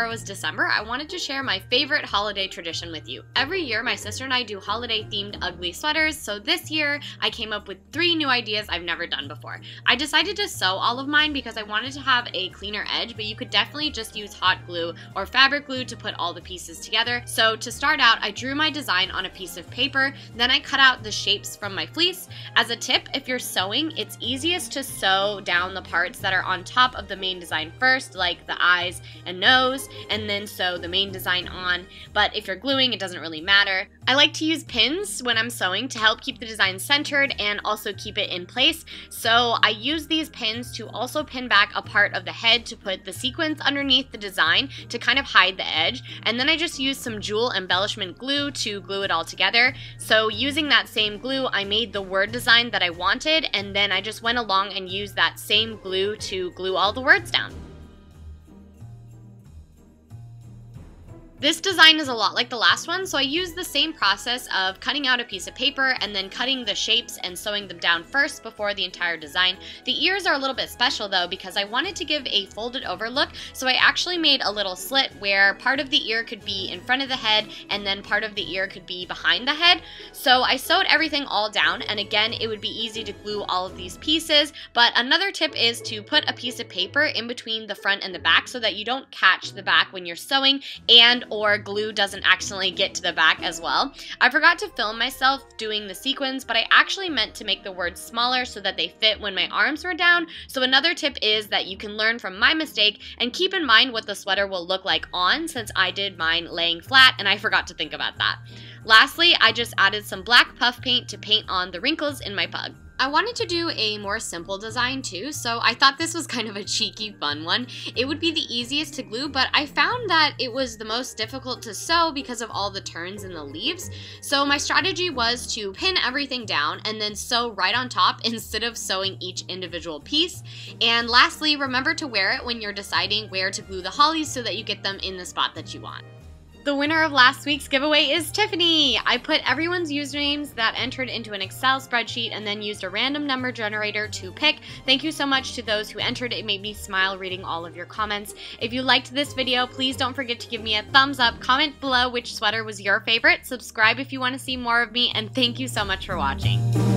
tomorrow is December, I wanted to share my favorite holiday tradition with you. Every year, my sister and I do holiday-themed ugly sweaters, so this year, I came up with 3 new ideas I've never done before. I decided to sew all of mine because I wanted to have a cleaner edge, but you could definitely just use hot glue or fabric glue to put all the pieces together. So to start out, I drew my design on a piece of paper, then I cut out the shapes from my fleece. As a tip, if you're sewing, it's easiest to sew down the parts that are on top of the main design first, like the eyes and nose, and then sew the main design on. But if you're gluing, it doesn't really matter. I like to use pins when I'm sewing to help keep the design centered and also keep it in place. So I use these pins to also pin back a part of the head to put the sequins underneath the design to kind of hide the edge. And then I just use some jewel embellishment glue to glue it all together. So using that same glue, I made the word design that I wanted, and then I just went along and used that same glue to glue all the words down. This design is a lot like the last one, so I used the same process of cutting out a piece of paper and then cutting the shapes and sewing them down first before the entire design. The ears are a little bit special though because I wanted to give a folded over look, so I actually made a little slit where part of the ear could be in front of the head and then part of the ear could be behind the head. So I sewed everything all down, and again, it would be easy to glue all of these pieces, but another tip is to put a piece of paper in between the front and the back so that you don't catch the back when you're sewing and or glue doesn't accidentally get to the back as well. I forgot to film myself doing the sequins, but I actually meant to make the words smaller so that they fit when my arms were down. So another tip is that you can learn from my mistake and keep in mind what the sweater will look like on, since I did mine laying flat and I forgot to think about that. Lastly, I just added some black puff paint to paint on the wrinkles in my pug. I wanted to do a more simple design too, so I thought this was kind of a cheeky fun one. It would be the easiest to glue, but I found that it was the most difficult to sew because of all the turns in the leaves. So my strategy was to pin everything down and then sew right on top instead of sewing each individual piece. And lastly, remember to wear it when you're deciding where to glue the hollies so that you get them in the spot that you want. The winner of last week's giveaway is Tiffany! I put everyone's usernames that entered into an Excel spreadsheet and then used a random number generator to pick. Thank you so much to those who entered. It made me smile reading all of your comments. If you liked this video, please don't forget to give me a thumbs up, comment below which sweater was your favorite, subscribe if you want to see more of me, and thank you so much for watching.